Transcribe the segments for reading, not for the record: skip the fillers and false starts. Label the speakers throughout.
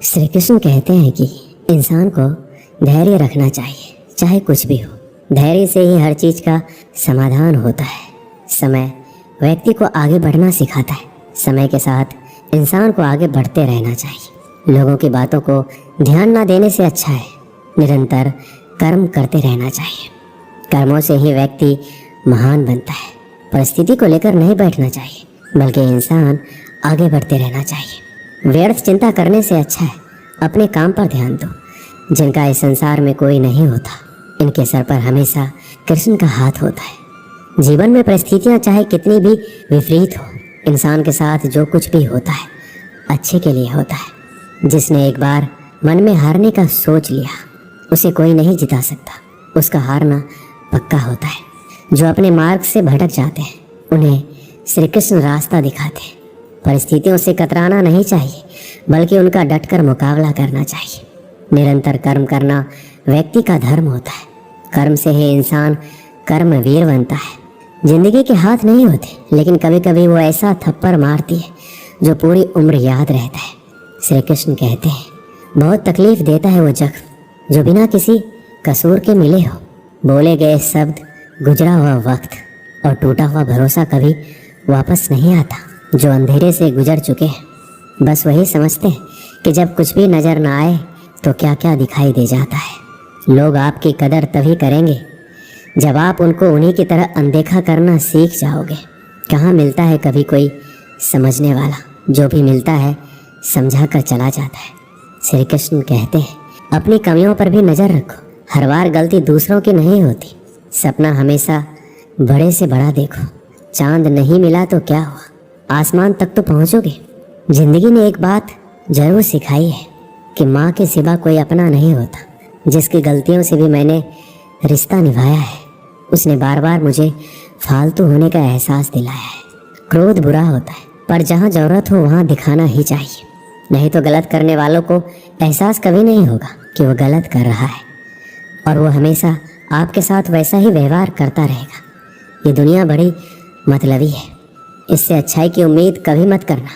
Speaker 1: श्री कृष्ण कहते हैं कि इंसान को धैर्य रखना चाहिए, चाहे कुछ भी हो। धैर्य से ही हर चीज़ का समाधान होता है। समय व्यक्ति को आगे बढ़ना सिखाता है। समय के साथ इंसान को आगे बढ़ते रहना चाहिए। लोगों की बातों को ध्यान ना देने से अच्छा है निरंतर कर्म करते रहना चाहिए। कर्मों से ही व्यक्ति महान बनता है। परिस्थिति को लेकर नहीं बैठना चाहिए, बल्कि इंसान आगे बढ़ते रहना चाहिए। व्यर्थ चिंता करने से अच्छा है अपने काम पर ध्यान दो। जिनका इस संसार में कोई नहीं होता, इनके सर पर हमेशा कृष्ण का हाथ होता है। जीवन में परिस्थितियां चाहे कितनी भी विपरीत हो, इंसान के साथ जो कुछ भी होता है अच्छे के लिए होता है। जिसने एक बार मन में हारने का सोच लिया, उसे कोई नहीं जिता सकता। उसका हारना पक्का होता है। जो अपने मार्ग से भटक जाते हैं, उन्हें श्री कृष्ण रास्ता दिखाते हैं। परिस्थितियों से कतराना नहीं चाहिए, बल्कि उनका डटकर मुकाबला करना चाहिए। निरंतर कर्म करना व्यक्ति का धर्म होता है। कर्म से ही इंसान कर्मवीर बनता है। जिंदगी के हाथ नहीं होते, लेकिन कभी कभी वो ऐसा थप्पड़ मारती है जो पूरी उम्र याद रहता है। श्री कृष्ण कहते हैं, बहुत तकलीफ देता है वो जख्म जो बिना किसी कसूर के मिले हो। बोले गए शब्द, गुजरा हुआ वक्त और टूटा हुआ भरोसा कभी वापस नहीं आता। जो अंधेरे से गुजर चुके हैं बस वही समझते हैं कि जब कुछ भी नज़र ना आए तो क्या क्या दिखाई दे जाता है। लोग आपकी कदर तभी करेंगे जब आप उनको उन्हीं की तरह अनदेखा करना सीख जाओगे। कहाँ मिलता है कभी कोई समझने वाला, जो भी मिलता है समझा कर चला जाता है। श्री कृष्ण कहते हैं, अपनी कमियों पर भी नज़र रखो। हर बार गलती दूसरों की नहीं होती। सपना हमेशा बड़े से बड़ा देखो। चांद नहीं मिला तो क्या हुआ, आसमान तक तो पहुंचोगे। जिंदगी ने एक बात जरूर सिखाई है कि माँ के सिवा कोई अपना नहीं होता। जिसकी गलतियों से भी मैंने रिश्ता निभाया है, उसने बार बार मुझे फालतू होने का एहसास दिलाया है। क्रोध बुरा होता है, पर जहाँ ज़रूरत हो वहाँ दिखाना ही चाहिए, नहीं तो गलत करने वालों को एहसास कभी नहीं होगा कि वो गलत कर रहा है, और वो हमेशा आपके साथ वैसा ही व्यवहार करता रहेगा। ये दुनिया बड़ी मतलबी है, इससे अच्छाई की उम्मीद कभी मत करना।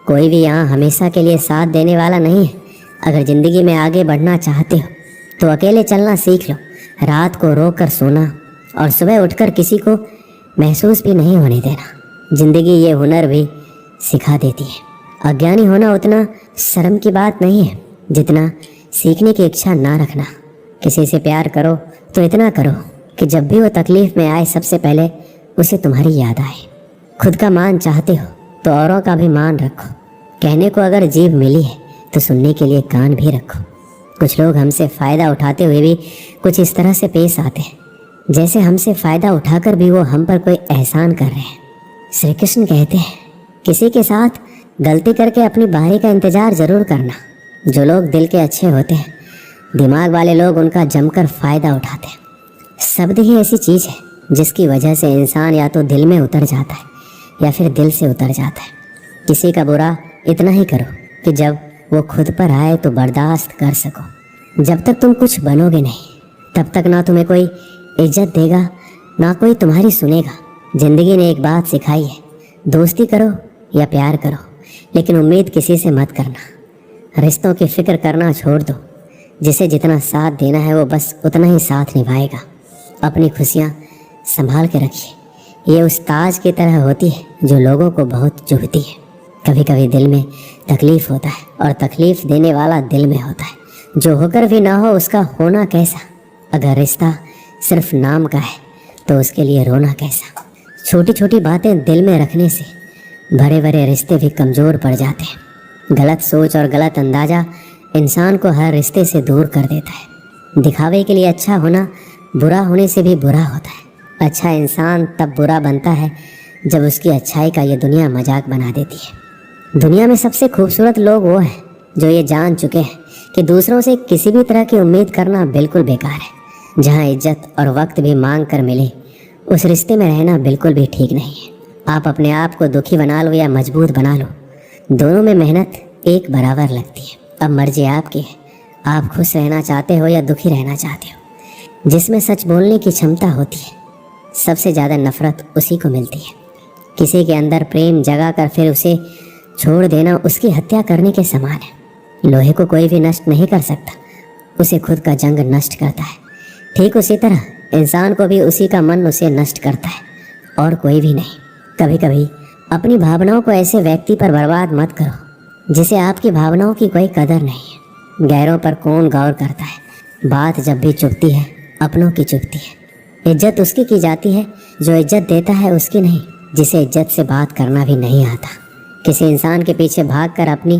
Speaker 1: कोई भी यहाँ हमेशा के लिए साथ देने वाला नहीं है। अगर ज़िंदगी में आगे बढ़ना चाहते हो तो अकेले चलना सीख लो। रात को रो कर सोना और सुबह उठकर किसी को महसूस भी नहीं होने देना। ज़िंदगी ये हुनर भी सिखा देती है। अज्ञानी होना उतना शर्म की बात नहीं है जितना सीखने की इच्छा ना रखना। किसी से प्यार करो तो इतना करो कि जब भी वो तकलीफ़ में आए सबसे पहले उसे तुम्हारी याद आए। खुद का मान चाहते हो तो औरों का भी मान रखो। कहने को अगर जीभ मिली है तो सुनने के लिए कान भी रखो। कुछ लोग हमसे फ़ायदा उठाते हुए भी कुछ इस तरह से पेश आते हैं जैसे हमसे फ़ायदा उठाकर भी वो हम पर कोई एहसान कर रहे हैं। श्री कृष्ण कहते हैं, किसी के साथ गलती करके अपनी बारी का इंतज़ार ज़रूर करना। जो लोग दिल के अच्छे होते हैं, दिमाग वाले लोग उनका जमकर फ़ायदा उठाते हैं। शब्द ही ऐसी चीज़ है जिसकी वजह से इंसान या तो दिल में उतर जाता है या फिर दिल से उतर जाता है। किसी का बुरा इतना ही करो कि जब वो खुद पर आए तो बर्दाश्त कर सको। जब तक तुम कुछ बनोगे नहीं, तब तक ना तुम्हें कोई इज्जत देगा, ना कोई तुम्हारी सुनेगा। ज़िंदगी ने एक बात सिखाई है, दोस्ती करो या प्यार करो, लेकिन उम्मीद किसी से मत करना। रिश्तों की फ़िक्र करना छोड़ दो। जिसे जितना साथ देना है वो बस उतना ही साथ निभाएगा। अपनी खुशियाँ संभाल के रखिए। ये उस ताज की तरह होती है जो लोगों को बहुत चुभती है। कभी कभी दिल में तकलीफ़ होता है और तकलीफ़ देने वाला दिल में होता है। जो होकर भी ना हो उसका होना कैसा। अगर रिश्ता सिर्फ नाम का है तो उसके लिए रोना कैसा। छोटी छोटी बातें दिल में रखने से बड़े बड़े रिश्ते भी कमज़ोर पड़ जाते हैं। गलत सोच और गलत अंदाज़ा इंसान को हर रिश्ते से दूर कर देता है। दिखावे के लिए अच्छा होना बुरा होने से भी बुरा होता है। अच्छा इंसान तब बुरा बनता है जब उसकी अच्छाई का ये दुनिया मजाक बना देती है। दुनिया में सबसे खूबसूरत लोग वो हैं जो ये जान चुके हैं कि दूसरों से किसी भी तरह की उम्मीद करना बिल्कुल बेकार है। जहाँ इज्जत और वक्त भी मांग कर मिले, उस रिश्ते में रहना बिल्कुल भी ठीक नहीं है। आप अपने आप को दुखी बना लो या मजबूत बना लो, दोनों में मेहनत एक बराबर लगती है। अब मर्जी आपकी है, आप खुश रहना चाहते हो या दुखी रहना चाहते हो। जिसमें सच बोलने की क्षमता होती है, सबसे ज़्यादा नफ़रत उसी को मिलती है। किसी के अंदर प्रेम जगा कर फिर उसे छोड़ देना उसकी हत्या करने के समान है। लोहे को कोई भी नष्ट नहीं कर सकता, उसे खुद का जंग नष्ट करता है। ठीक उसी तरह इंसान को भी उसी का मन उसे नष्ट करता है, और कोई भी नहीं। कभी कभी अपनी भावनाओं को ऐसे व्यक्ति पर बर्बाद मत करो जिसे आपकी भावनाओं की कोई कदर नहीं है। गैरों पर कौन गौर करता है, बात जब भी चुभती है अपनों की चुभती है। इज्जत उसकी की जाती है जो इज्जत देता है, उसकी नहीं जिसे इज्जत से बात करना भी नहीं आता। किसी इंसान के पीछे भागकर अपनी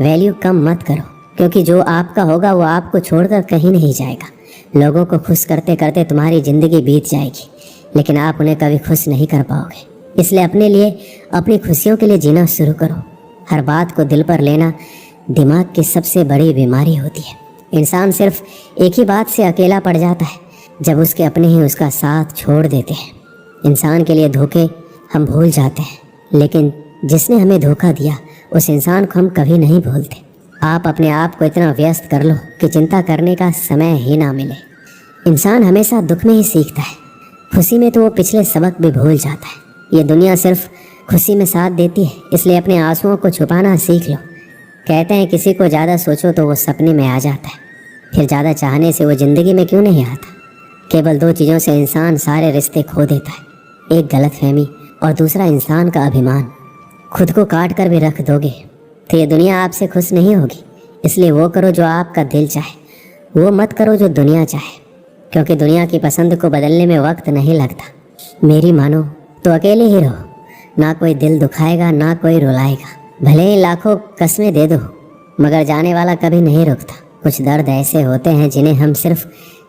Speaker 1: वैल्यू कम मत करो, क्योंकि जो आपका होगा वो आपको छोड़कर कहीं नहीं जाएगा। लोगों को खुश करते करते तुम्हारी ज़िंदगी बीत जाएगी, लेकिन आप उन्हें कभी खुश नहीं कर पाओगे। इसलिए अपने लिए, अपनी खुशियों के लिए जीना शुरू करो। हर बात को दिल पर लेना दिमाग की सबसे बड़ी बीमारी होती है। इंसान सिर्फ एक ही बात से अकेला पड़ जाता है, जब उसके अपने ही उसका साथ छोड़ देते हैं। इंसान के लिए धोखे हम भूल जाते हैं, लेकिन जिसने हमें धोखा दिया उस इंसान को हम कभी नहीं भूलते। आप अपने आप को इतना व्यस्त कर लो कि चिंता करने का समय ही ना मिले। इंसान हमेशा दुख में ही सीखता है, खुशी में तो वो पिछले सबक भी भूल जाता है। ये दुनिया सिर्फ खुशी में साथ देती है, इसलिए अपने आंसुओं को छुपाना सीख लो। कहते हैं किसी को ज़्यादा सोचो तो वो सपने में आ जाता है, फिर ज़्यादा चाहने से वो ज़िंदगी में क्यों नहीं आता। केवल दो चीज़ों से इंसान सारे रिश्ते खो देता है, एक गलतफहमी और दूसरा इंसान का अभिमान। खुद को काट कर भी रख दोगे तो ये दुनिया आपसे खुश नहीं होगी। इसलिए वो करो जो आपका दिल चाहे, वो मत करो जो दुनिया चाहे, क्योंकि दुनिया की पसंद को बदलने में वक्त नहीं लगता। मेरी मानो तो अकेले ही रहो, ना कोई दिल दुखाएगा ना कोई रुलाएगा। भले ही लाखों कस्में दे दो, मगर जाने वाला कभी नहीं रुकता। कुछ दर्द ऐसे होते हैं जिन्हें हम सिर्फ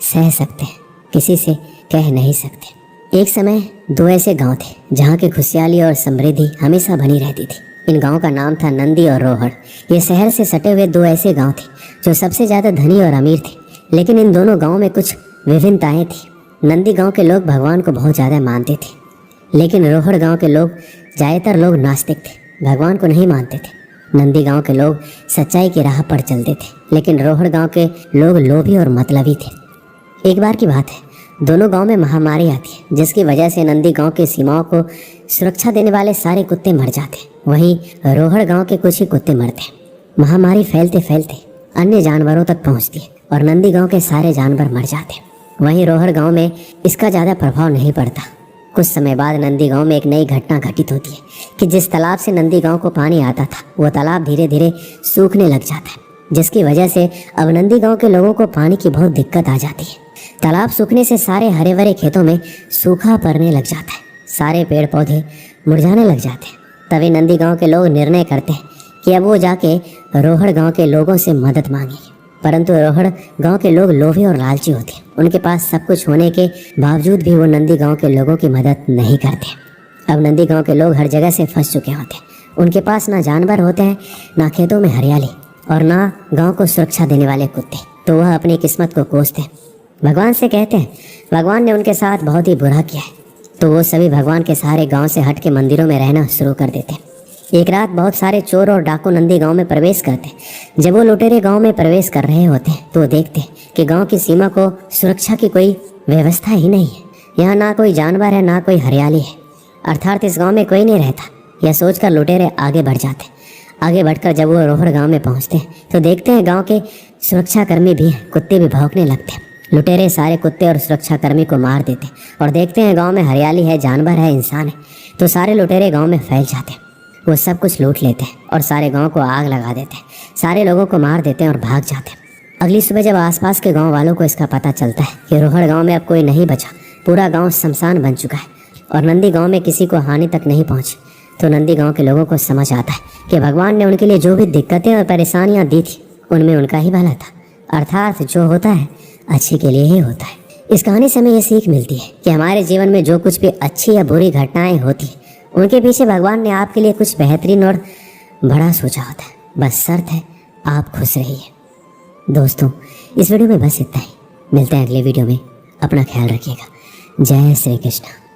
Speaker 1: सह सकते हैं, किसी से कह नहीं सकते। एक समय दो ऐसे गांव थे जहां की खुशहाली और समृद्धि हमेशा बनी रहती थी। इन गांव का नाम था नंदी और रोहड़। ये शहर से सटे हुए दो ऐसे गांव थे जो सबसे ज़्यादा धनी और अमीर थे, लेकिन इन दोनों गाँव में कुछ विभिन्नताएँ थी। नंदी गाँव के लोग भगवान को बहुत ज़्यादा मानते थे, लेकिन रोहड़ गांव के लोग, ज़्यादातर लोग नास्तिक थे, भगवान को नहीं मानते थे। नंदी गांव के लोग सच्चाई की राह पर चलते थे, लेकिन रोहड़ गांव के लोग लोभी और मतलबी थे। एक बार की बात है, दोनों गांव में महामारी आती है, जिसकी वजह से नंदी गांव की सीमाओं को सुरक्षा देने वाले सारे कुत्ते मर जाते, वहीं रोहड़ गांव के कुछ ही कुत्ते मरते। महामारी फैलते फैलते अन्य जानवरों तक पहुंचती है और नंदी गांव के सारे जानवर मर जाते। वहीं रोहड़ गांव में इसका ज़्यादा प्रभाव नहीं पड़ता। कुछ समय बाद नंदी गांव में एक नई घटना घटित होती है कि जिस तालाब से नंदी गांव को पानी आता था, वो तालाब धीरे धीरे सूखने लग जाता है, जिसकी वजह से अब नंदी गांव के लोगों को पानी की बहुत दिक्कत आ जाती है। तालाब सूखने से सारे हरे भरे खेतों में सूखा पड़ने लग जाता है, सारे पेड़ पौधे मुरझाने लग जाते हैं। तभी नंदी गांव के लोग निर्णय करते हैं कि अब वो जाके रोहड़ गांव के लोगों से मदद मांगेंगे। परंतु रोहड़ गांव के लोग लोभी और लालची होते हैं, उनके पास सब कुछ होने के बावजूद भी वो नंदी गांव के लोगों की मदद नहीं करते। अब नंदी गांव के लोग हर जगह से फंस चुके होते हैं, उनके पास ना जानवर होते हैं, ना खेतों में हरियाली और ना गांव को सुरक्षा देने वाले कुत्ते। तो वह अपनी किस्मत को कोसते हैं, भगवान से कहते हैं। भगवान ने उनके साथ बहुत ही बुरा किया है, तो वो सभी भगवान के सहारे गाँव से हट के मंदिरों में रहना शुरू कर देते हैं। एक रात बहुत सारे चोर और डाकू नंदी गांव में प्रवेश करते हैं। जब वो लुटेरे गांव में प्रवेश कर रहे होते हैं तो देखते हैं कि गांव की सीमा को सुरक्षा की कोई व्यवस्था ही नहीं है। यहाँ ना कोई जानवर है ना कोई हरियाली है, अर्थात इस गांव में कोई नहीं रहता। यह सोचकर लुटेरे आगे बढ़ जाते हैं। आगे बढ़कर जब वो रोहड़ गाँव में पहुँचते हैं तो देखते हैं गाँव के सुरक्षाकर्मी भी हैं, कुत्ते भी भौंकने लगते हैं। लुटेरे सारे कुत्ते और सुरक्षाकर्मी को मार देते हैं और देखते हैं गाँव में हरियाली है, जानवर है, इंसान है। तो सारे लुटेरे गाँव में फैल जाते हैं, वो सब कुछ लूट लेते हैं और सारे गांव को आग लगा देते हैं, सारे लोगों को मार देते हैं और भाग जाते हैं। अगली सुबह जब आसपास के गांव वालों को इसका पता चलता है कि रोहड़ गांव में अब कोई नहीं बचा, पूरा गांव शमशान बन चुका है और नंदी गांव में किसी को हानि तक नहीं पहुंची, तो नंदी गांव के लोगों को समझ आता है कि भगवान ने उनके लिए जो भी दिक्कतें और परेशानियाँ दी थी उनमें उनका ही भला था, अर्थात जो होता है अच्छे के लिए ही होता है। इस कहानी से हमें ये सीख मिलती है कि हमारे जीवन में जो कुछ भी अच्छी या बुरी घटनाएँ होती हैं उनके पीछे भगवान ने आपके लिए कुछ बेहतरीन और बड़ा सोचा होता है। बस शर्त है आप खुश रहिए। दोस्तों, इस वीडियो में बस इतना ही। मिलते हैं अगले वीडियो में। अपना ख्याल रखिएगा। जय श्री कृष्ण।